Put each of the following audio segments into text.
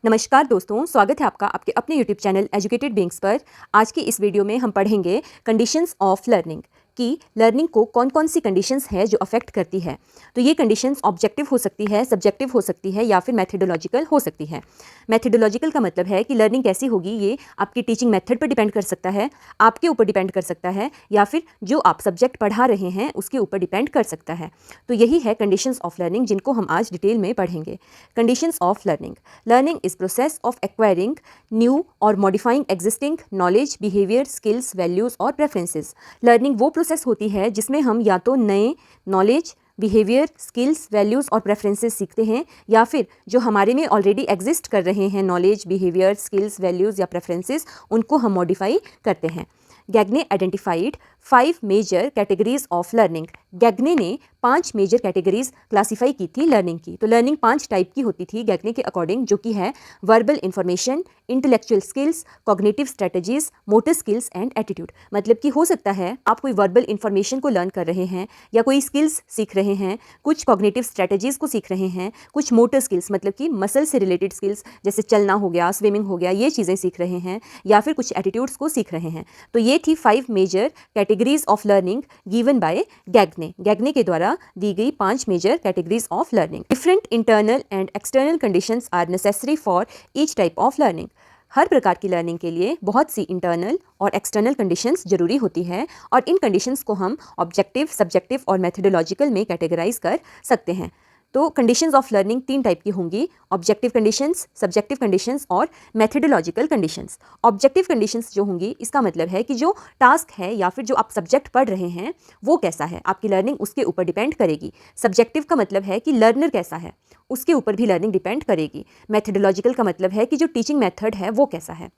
नमस्कार दोस्तों, स्वागत है आपका आपके अपने यूट्यूब चैनल एजुकेटेड बीइंग्स पर। आज की इस वीडियो में हम पढ़ेंगे कंडीशंस ऑफ लर्निंग कि लर्निंग को कौन कौन सी कंडीशंस है जो अफेक्ट करती है। तो ये कंडीशंस ऑब्जेक्टिव हो सकती है, सब्जेक्टिव हो सकती है या फिर मेथडोलॉजिकल हो सकती है। मेथडोलॉजिकल का मतलब है कि लर्निंग कैसी होगी ये आपकी टीचिंग मेथड पर डिपेंड कर सकता है, आपके ऊपर डिपेंड कर सकता है या फिर जो आप सब्जेक्ट पढ़ा रहे हैं उसके ऊपर डिपेंड कर सकता है। तो यही है कंडीशंस ऑफ लर्निंग जिनको हम आज डिटेल में पढ़ेंगे। Conditions of learning. Learning is process of acquiring new और modifying existing knowledge, behaviour, skills, values और प्रेफरेंसेस। लर्निंग वो प्रोसेस होती है जिसमें हम या तो नए नॉलेज, बिहेवियर, स्किल्स, वैल्यूज़ और प्रेफरेंसेस सीखते हैं या फिर जो हमारे में ऑलरेडी एग्जिस्ट कर रहे हैं नॉलेज, बिहेवियर, स्किल्स, वैल्यूज़ या प्रेफरेंसेस, उनको हम मॉडिफाई करते हैं। Gagne identified 5 major categories of learning. Gagne ने 5 मेजर कैटेगरीज क्लासीफाई की थी लर्निंग की। तो लर्निंग 5 टाइप की होती थी गैगने के अकॉर्डिंग, जो कि है verbal information, intellectual skills, cognitive strategies, motor skills and attitude. मतलब कि हो सकता है आप कोई वर्बल इंफॉर्मेशन को लर्न कर रहे हैं या कोई स्किल्स सीख रहे हैं, कुछ कॉग्निटिव स्ट्रेटजीज को सीख रहे हैं, कुछ मोटर स्किल्स मतलब कि मसल से रिलेटेड स्किल्स जैसे चलना हो गया, स्विमिंग हो गया, ये चीज़ें सीख रहे हैं या फिर कुछ एटीट्यूड्स को सीख रहे हैं। तो ये थी 5 major categories of learning given by Gagne. Gagne के द्वारा दी गई 5 major categories of learning. Different internal and external conditions are necessary for each type of learning. हर प्रकार की लर्निंग के लिए बहुत सी इंटरनल और एक्सटर्नल कंडीशंस जरूरी होती है और इन कंडीशंस को हम ऑब्जेक्टिव, सब्जेक्टिव और मेथडोलॉजिकल में कैटेगराइज कर सकते हैं। तो कंडीशंस ऑफ लर्निंग 3 टाइप की होंगी: ऑब्जेक्टिव कंडीशंस, सब्जेक्टिव कंडीशंस और मेथडोलॉजिकल कंडीशंस। ऑब्जेक्टिव कंडीशंस जो होंगी, इसका मतलब है कि जो टास्क है या फिर जो आप सब्जेक्ट पढ़ रहे हैं वो कैसा है, आपकी लर्निंग उसके ऊपर डिपेंड करेगी। सब्जेक्टिव का मतलब है कि लर्नर कैसा है, उसके ऊपर भी लर्निंग डिपेंड करेगी। मेथडोलॉजिकल का मतलब है कि जो टीचिंग मेथड है वो कैसा है।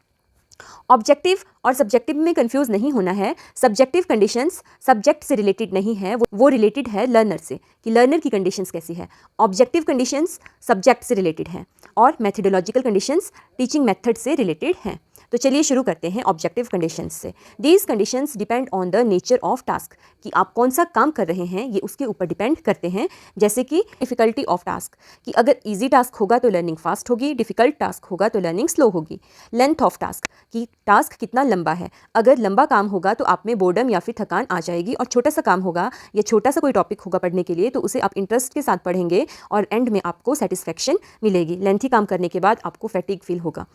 ऑब्जेक्टिव और सब्जेक्टिव में कंफ्यूज नहीं होना है। सब्जेक्टिव कंडीशंस सब्जेक्ट से रिलेटेड नहीं है, वो रिलेटेड है लर्नर से कि लर्नर की कंडीशंस कैसी है। ऑब्जेक्टिव कंडीशंस सब्जेक्ट से रिलेटेड हैं और मेथडोलॉजिकल कंडीशंस टीचिंग मेथड से रिलेटेड हैं। तो चलिए शुरू करते हैं ऑब्जेक्टिव कंडीशंस से। These conditions depend on the nature of task, कि आप कौन सा काम कर रहे हैं ये उसके ऊपर डिपेंड करते हैं। जैसे कि डिफिकल्टी ऑफ टास्क, कि अगर इजी टास्क होगा तो लर्निंग फास्ट होगी, डिफिकल्ट टास्क होगा तो लर्निंग स्लो होगी। लेंथ ऑफ टास्क, कि टास्क कितना लंबा है, अगर लंबा काम होगा तो आप में बोर्डम या फिर थकान आ जाएगी, और छोटा सा काम होगा या छोटा सा कोई टॉपिक होगा पढ़ने के लिए तो उसे आप इंटरेस्ट के साथ पढ़ेंगे और एंड में आपको सेटिस्फैक्शन मिलेगी। लेंथी काम करने के बाद आपको फैटिग फील होगा।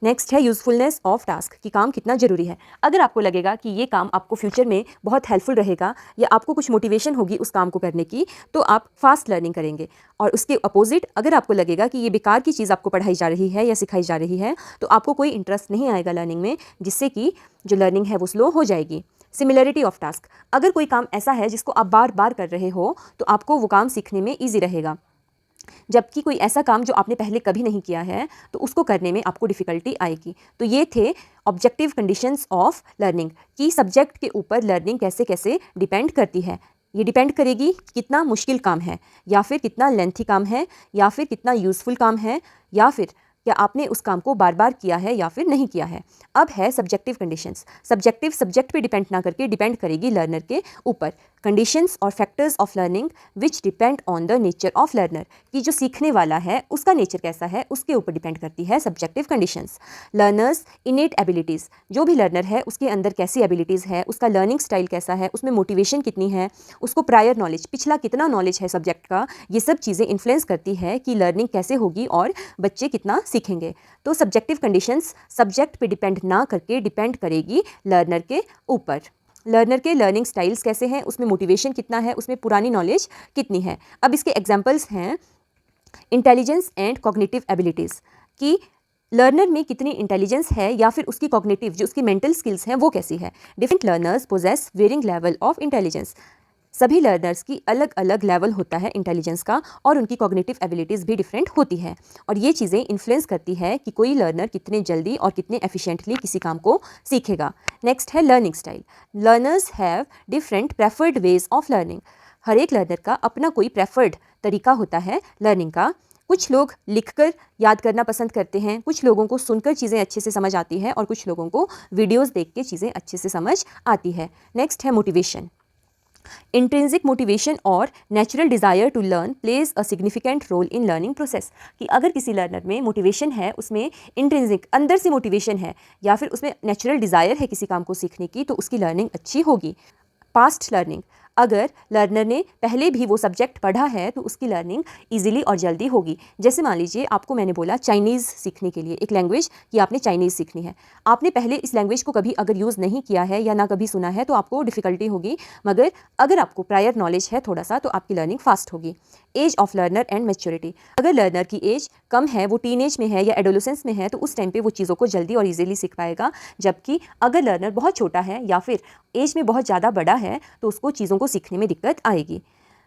नेक्स्ट है यूज़फुलनेस ऑफ टास्क, कि काम कितना ज़रूरी है। अगर आपको लगेगा कि ये काम आपको फ्यूचर में बहुत हेल्पफुल रहेगा या आपको कुछ मोटिवेशन होगी उस काम को करने की, तो आप फास्ट लर्निंग करेंगे। और उसके अपोजिट अगर आपको लगेगा कि ये बेकार की चीज़ आपको पढ़ाई जा रही है या सिखाई जा रही है तो आपको कोई इंटरेस्ट नहीं आएगा लर्निंग में, जिससे कि जो लर्निंग है वो स्लो हो जाएगी। सिमिलरिटी ऑफ टास्क, अगर कोई काम ऐसा है जिसको आप बार बार कर रहे हो तो आपको वो काम सीखने में ईजी रहेगा, जबकि कोई ऐसा काम जो आपने पहले कभी नहीं किया है तो उसको करने में आपको डिफ़िकल्टी आएगी। तो ये थे ऑब्जेक्टिव कंडीशंस ऑफ लर्निंग, कि सब्जेक्ट के ऊपर लर्निंग कैसे कैसे डिपेंड करती है। ये डिपेंड करेगी कितना मुश्किल काम है या फिर कितना लेंथी काम है या फिर कितना यूज़फुल काम है या फिर क्या आपने उस काम को बार बार किया है या फिर नहीं किया है। अब है सब्जेक्टिव कंडीशंस। सब्जेक्टिव सब्जेक्ट पे डिपेंड ना करके डिपेंड करेगी लर्नर के ऊपर। कंडीशंस और factors of learning which depend on the nature of learner, कि जो सीखने वाला है उसका नेचर कैसा है उसके ऊपर डिपेंड करती है सब्जेक्टिव कंडीशंस। लर्नर्स इनेट एबिलिटीज़, जो भी लर्नर है उसके अंदर कैसी एबिलिटीज़ है, उसका लर्निंग स्टाइल कैसा है, उसमें मोटिवेशन कितनी है, उसको प्रायर नॉलेज, पिछला कितना नॉलेज है सब्जेक्ट का, ये सब चीज़ें इन्फ्लुएंस करती है कि लर्निंग कैसे होगी और बच्चे कितना सीखेंगे। तो सब्जेक्टिव कंडीशंस सब्जेक्ट पे डिपेंड ना करके डिपेंड करेगी लर्नर के ऊपर। लर्नर के लर्निंग स्टाइल्स कैसे हैं, उसमें मोटिवेशन कितना है, उसमें पुरानी नॉलेज कितनी है। अब इसके एग्जांपल्स हैं इंटेलिजेंस एंड कॉग्निटिव एबिलिटीज़, कि लर्नर में कितनी इंटेलिजेंस है या फिर उसकी कॉग्निटिव जो उसकी मेंटल स्किल्स हैं वो कैसी है। Different learners possess varying level of intelligence, सभी लर्नर्स की अलग अलग लेवल होता है इंटेलिजेंस का और उनकी कॉग्निटिव एबिलिटीज़ भी डिफरेंट होती है, और ये चीज़ें इन्फ्लुएंस करती है कि कोई लर्नर कितने जल्दी और कितने एफिशिएंटली किसी काम को सीखेगा। नेक्स्ट है learning style. Learners have different preferred ways of learning, हर एक लर्नर का अपना कोई प्रेफर्ड तरीका होता है लर्निंग का। कुछ लोग लिखकर याद करना पसंद करते हैं, कुछ लोगों को सुनकर चीज़ें अच्छे से समझ आती है और कुछ लोगों को वीडियोज़ देख के चीज़ें अच्छे से समझ आती है। नेक्स्ट है मोटिवेशन। इंट्रिंसिक मोटिवेशन और natural desire to learn plays a significant role in learning process. कि अगर किसी लर्नर में मोटिवेशन है, उसमें इंट्रिंसिक अंदर से मोटिवेशन है या फिर उसमें नेचुरल डिज़ायर है किसी काम को सीखने की, तो उसकी लर्निंग अच्छी होगी। पास्ट लर्निंग, अगर लर्नर ने पहले भी वो सब्जेक्ट पढ़ा है तो उसकी लर्निंग इजीली और जल्दी होगी। जैसे मान लीजिए आपको मैंने बोला चाइनीज़ सीखने के लिए एक लैंग्वेज कि आपने चाइनीज़ सीखनी है, आपने पहले इस लैंग्वेज को कभी अगर यूज़ नहीं किया है या ना कभी सुना है तो आपको डिफ़िकल्टी होगी, मगर अगर आपको प्रायर नॉलेज है थोड़ा सा तो आपकी लर्निंग फास्ट होगी। Age of learner and maturity, अगर लर्नर की एज कम है, वो टीनेज में है या एडोलेसेंस में है, तो उस टाइम पे वो चीज़ों को जल्दी और इजीली सीख पाएगा। जबकि अगर लर्नर बहुत छोटा है या फिर एज में बहुत ज़्यादा बड़ा है तो उसको चीज़ों को सीखने में दिक्कत आएगी।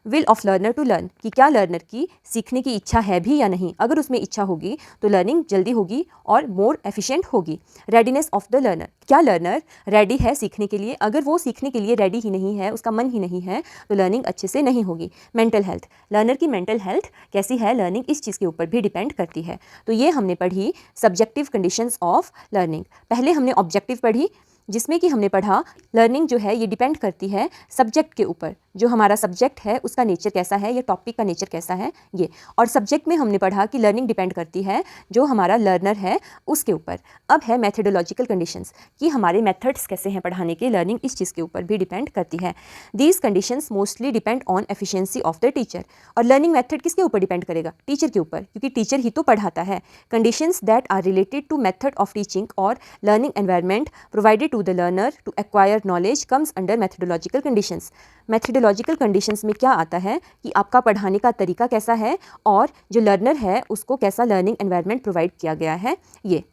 Will of learner to learn, कि क्या लर्नर की सीखने की इच्छा है भी या नहीं। अगर उसमें इच्छा होगी तो लर्निंग जल्दी होगी और मोर एफिशिएंट होगी। रेडीनेस ऑफ द लर्नर, क्या लर्नर रेडी है सीखने के लिए। अगर वो सीखने के लिए रेडी ही नहीं है, उसका मन ही नहीं है, तो लर्निंग अच्छे से नहीं होगी। मेंटल हेल्थ, लर्नर की मेंटल हेल्थ कैसी है, लर्निंग इस चीज़ के ऊपर भी डिपेंड करती है। तो ये हमने पढ़ी सब्जेक्टिव कंडीशंस ऑफ लर्निंग। पहले हमने ऑब्जेक्टिव पढ़ी, जिसमें कि हमने पढ़ा लर्निंग जो है ये डिपेंड करती है सब्जेक्ट के ऊपर, जो हमारा सब्जेक्ट है उसका नेचर कैसा है या टॉपिक का नेचर कैसा है ये। और सब्जेक्ट में हमने पढ़ा कि लर्निंग डिपेंड करती है जो हमारा लर्नर है उसके ऊपर। अब है मेथडोलॉजिकल कंडीशंस, कि हमारे मेथड्स कैसे हैं पढ़ाने के, लर्निंग इस चीज़ के ऊपर भी डिपेंड करती है। These conditions mostly depend on efficiency of the teacher. और लर्निंग मेथड किसके ऊपर डिपेंड करेगा, टीचर के ऊपर, क्योंकि टीचर ही तो पढ़ाता है। Conditions that are related to method of teaching और learning environment provided to the learner to acquire knowledge comes under methodological conditions. Methodological conditions में क्या आता है कि आपका पढ़ाने का तरीका कैसा है और जो लर्नर है उसको कैसा लर्निंग एनवायरनमेंट प्रोवाइड किया गया है। ये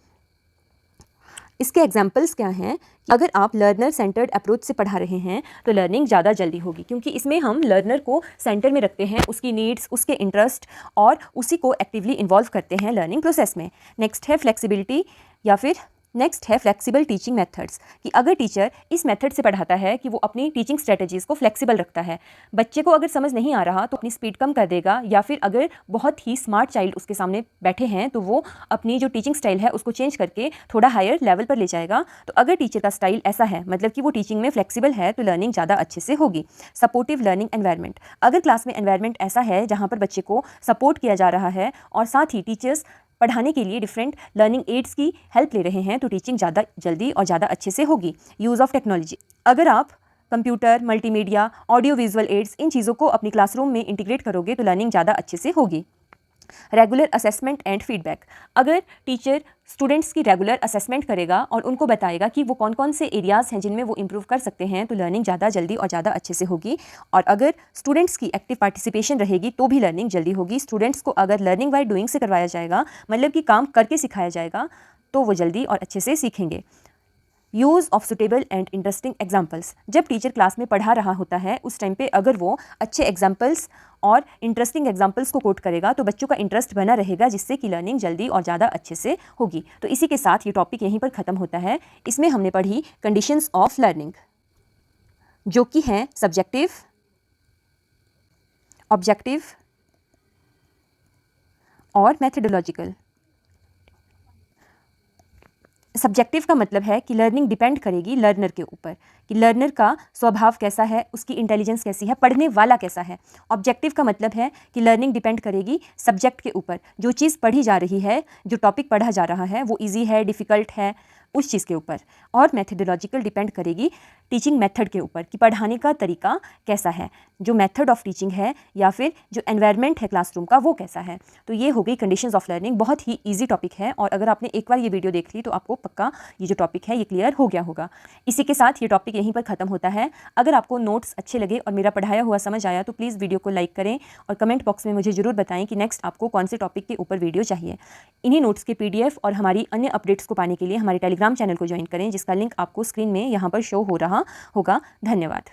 इसके एग्जाम्पल्स क्या हैं। अगर आप लर्नर सेंटर्ड अप्रोच से पढ़ा रहे हैं तो लर्निंग ज़्यादा जल्दी होगी, क्योंकि इसमें हम लर्नर को सेंटर में रखते हैं, उसकी नीड्स, उसके इंटरेस्ट और उसी को एक्टिवली इन्वॉल्व करते हैं लर्निंग प्रोसेस में। नेक्स्ट है फ्लेक्सिबिलिटी या फिर नेक्स्ट है फ्लेक्सिबल टीचिंग मेथड्स, कि अगर टीचर इस मेथड से पढ़ाता है कि वो अपनी टीचिंग स्ट्रेटजीज़ को फ्लेक्सिबल रखता है। बच्चे को अगर समझ नहीं आ रहा तो अपनी स्पीड कम कर देगा, या फिर अगर बहुत ही स्मार्ट चाइल्ड उसके सामने बैठे हैं तो वो अपनी जो टीचिंग स्टाइल है उसको चेंज करके थोड़ा हायर लेवल पर ले जाएगा। तो अगर टीचर का स्टाइल ऐसा है, मतलब कि वो टीचिंग में फ्लेक्सिबल है, तो लर्निंग ज़्यादा अच्छे से होगी। सपोर्टिव लर्निंग एनवायरनमेंट, अगर क्लास में एनवायरनमेंट ऐसा है जहाँ पर बच्चे को सपोर्ट किया जा रहा है और साथ ही टीचर्स पढ़ाने के लिए डिफरेंट लर्निंग एड्स की हेल्प ले रहे हैं, तो टीचिंग ज़्यादा जल्दी और ज़्यादा अच्छे से होगी। यूज़ ऑफ टेक्नोलॉजी, अगर आप computer, multimedia, audio visual aids, इन चीज़ों को अपनी क्लासरूम में इंटीग्रेट करोगे तो लर्निंग ज़्यादा अच्छे से होगी। रेगुलर असेसमेंट एंड फीडबैक, अगर टीचर स्टूडेंट्स की रेगुलर असेसमेंट करेगा और उनको बताएगा कि वो कौन कौन से एरियाज़ हैं जिनमें वो इम्प्रूव कर सकते हैं, तो लर्निंग ज़्यादा जल्दी और ज़्यादा अच्छे से होगी। और अगर स्टूडेंट्स की एक्टिव पार्टिसिपेशन रहेगी तो भी लर्निंग जल्दी होगी। स्टूडेंट्स को अगर लर्निंग बाय डूइंग से करवाया जाएगा, मतलब कि काम करके सिखाया जाएगा, तो वो जल्दी और अच्छे से सीखेंगे। Use of suitable and interesting examples, जब टीचर क्लास में पढ़ा रहा होता है उस टाइम पे अगर वो अच्छे एग्जाम्पल्स और इंटरेस्टिंग एग्जाम्पल्स को कोट करेगा तो बच्चों का इंटरेस्ट बना रहेगा, जिससे कि लर्निंग जल्दी और ज़्यादा अच्छे से होगी। तो इसी के साथ ये टॉपिक यहीं पर ख़त्म होता है। इसमें हमने पढ़ी कंडीशंस ऑफ लर्निंग, जो कि हैं सब्जेक्टिव, ऑब्जेक्टिव और मैथडोलॉजिकल। सब्जेक्टिव का मतलब है कि लर्निंग डिपेंड करेगी लर्नर के ऊपर, कि लर्नर का स्वभाव कैसा है, उसकी इंटेलिजेंस कैसी है, पढ़ने वाला कैसा है। ऑब्जेक्टिव का मतलब है कि लर्निंग डिपेंड करेगी सब्जेक्ट के ऊपर, जो चीज़ पढ़ी जा रही है, जो टॉपिक पढ़ा जा रहा है वो इजी है, डिफ़िकल्ट है, उस चीज़ के ऊपर। और मैथडोलॉजिकल डिपेंड करेगी टीचिंग मेथड के ऊपर, कि पढ़ाने का तरीका कैसा है, जो मेथड ऑफ टीचिंग है या फिर जो एनवायरनमेंट है क्लासरूम का वो कैसा है। तो ये हो गई कंडीशंस ऑफ लर्निंग, बहुत ही इजी टॉपिक है, और अगर आपने एक बार ये वीडियो देख ली तो आपको पक्का ये जो टॉपिक है ये क्लियर हो गया होगा। इसी के साथ ये टॉपिक यहीं पर ख़त्म होता है। अगर आपको नोट्स अच्छे लगे और मेरा पढ़ाया हुआ समझ आया तो प्लीज़ वीडियो को लाइक करें और कमेंट बॉक्स में मुझे ज़रूर बताएं कि नेक्स्ट आपको कौन से टॉपिक के ऊपर वीडियो चाहिए। इन्हीं नोट्स के PDF और हमारी अन्य अपडेट्स को पाने के लिए हमारे टेलीग्राम चैनल को ज्वाइन करें, जिसका लिंक आपको स्क्रीन में यहाँ पर शो हो रहा होगा। धन्यवाद।